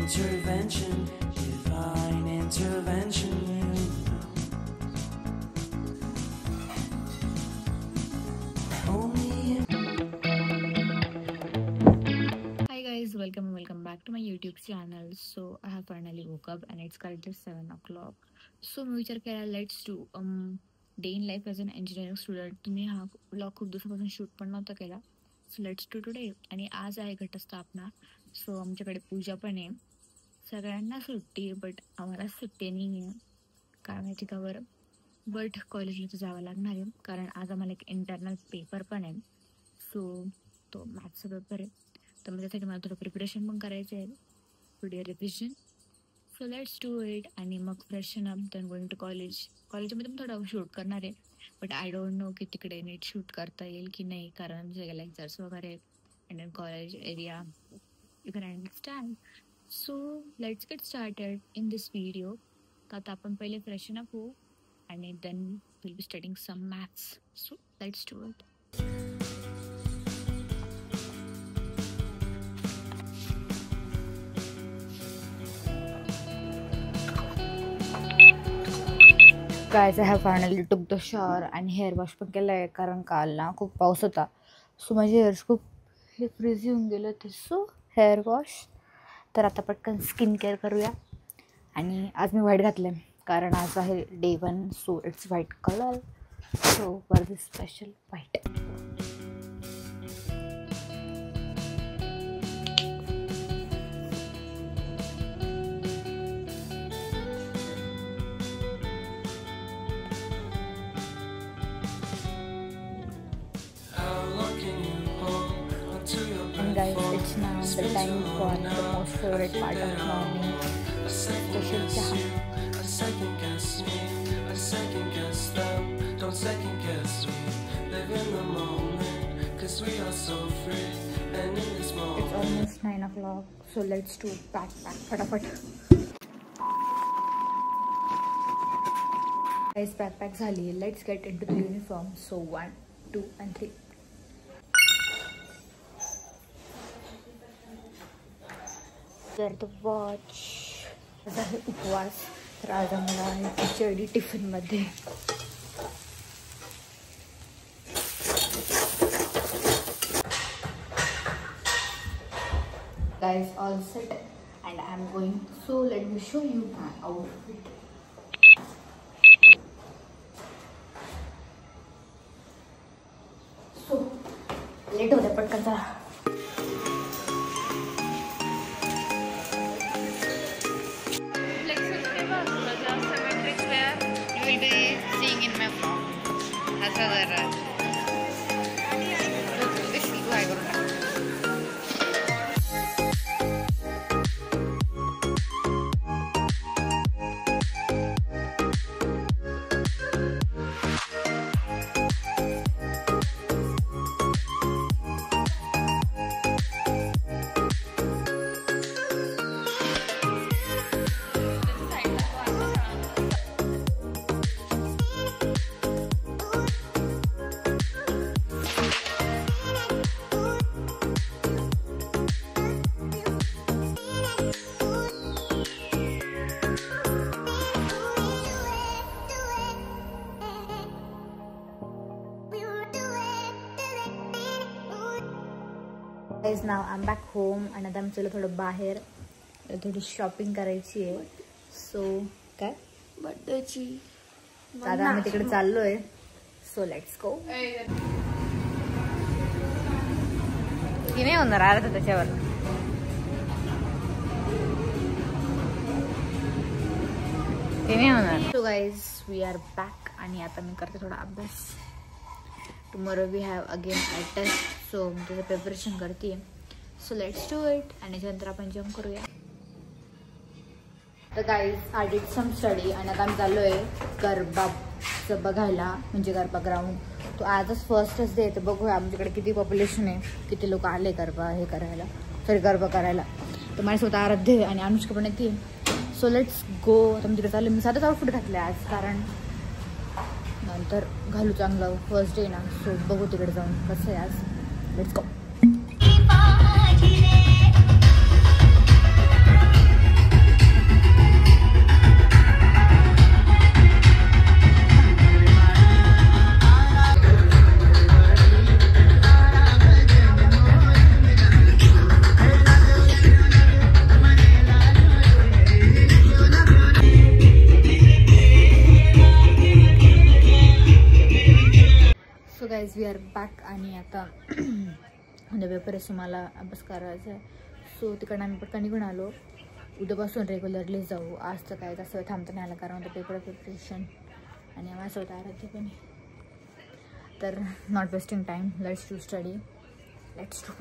intervention, divine intervention. Hi guys, welcome back to my YouTube channel. So I have finally woke up and it's currently 7 o'clock. So मी विचार केला let's do day in life as an engineering student. तुम्ही हा blog खूप दिवसापासून shoot पण नव्हता केला. सो let's do today. आणि आज आहे घटस्थापना. सो आमच्याकडे पूजा पण आहे. सगळ्यांना सुट्टी आहे बट आम्हाला सुट्टी नाही आहे. काय माहिती का बरं. बट कॉलेजला तर जावं लागणार आहे कारण आज आम्हाला एक इंटरनल पेपर पण आहे. सो तो मॅथ्सचा पेपर आहे. तर मग त्यासाठी मला थोडं प्रिपरेशन पण करायचं आहे. Video revision. So let's do it. आणि मग freshen up then going to कॉलेजमध्ये पण थोडं शूट करणार आहे. बट आय डोंट नो की तिकडे नीट शूट करता येईल की नाही कारण जे लेक्चर्स वगैरे and then college area you can understand. So let's get started in this video. तर आता आपण पहिले फ्रेशन अप होऊ आणि then will be studying some maths. So let's do it. Guys I have finally took the shower आणि hair wash पण केलं आहे कारण काल ना खूप पाऊस होता. सो माझे हेअर्स खूप फ्रीज येऊन गेले होते. सो हेअर वॉश. तर आता पटकन स्किन केअर करूया. आणि आज मी व्हाईट घातलं आहे कारण आज आहे day 1. So it's white colour. So for this special white. Guys, it's now the time for the most favorite part of morning, special chaha. Second guess me, second guess them. Don't second guess me. Live in the moment, 'cause we are so free. And in this moment, It's almost 9 o'clock, so let's do pack फटाफट. Guys, pack झाली. Let's get into the uniform. So 1, 2 and 3. तर the watch. आज आहे उपवास. तर आज आम्हाला आहे khichdi टिफिनमध्ये. Guys, all set and I am going. So let me show you my outfit. So late होते पटकन चला. Guys, now I'm back home आणि आता आमच्याला थोडं बाहेर थोडी शॉपिंग करायची आहे. सो काय बर्थडेची आता आम्ही तिकडे चाललोय. So let's go. की नाही होणार आलं त्याच्यावर. ते नाही होणार. So guys we are back आणि आता मी करते थोडा अभ्यास. Tomorrow we have again a test. So मी त्याचं प्रिपरेशन करते. So let's do it. आणि त्याच्यानंतर आपण जम्प करूया. तर guys I did some study आणि आता आम्ही चाललो आहे गरबाचं बघायला. म्हणजे गरबा ग्राउंड. तो आजच फर्स्टच डे. तर बघूया आमच्याकडे किती पॉप्युलेशन आहे, किती लोक आले गरबा हे करायला, सॉरी गरबा करायला. तर माझ्यासोबत आराध्य आणि अनुष्का पण येते. सो लेट्स गो. आता मी तिकडे चालले. मी साधंच आउटफिट घातलं आज कारण नंतर घालू चांगलं. फर्स्ट डे ना. सो बघू तिकडे जाऊन कसं आहे आज. Let's go. आर बॅक आणि आता उद्या पेपर आहे, मला अभ्यास करायचा आहे. सो तिकडनं आम्ही पटकन निघून आलो. उद्यापासून रेग्युलरली जाऊ. आज तर काय जास्त वेळ थांबता नाही आलं कारण पेपर प्रिपरेशन आणि माझ्यासोबत आराध्य पण. तर not wasting time, let's to study, let's to.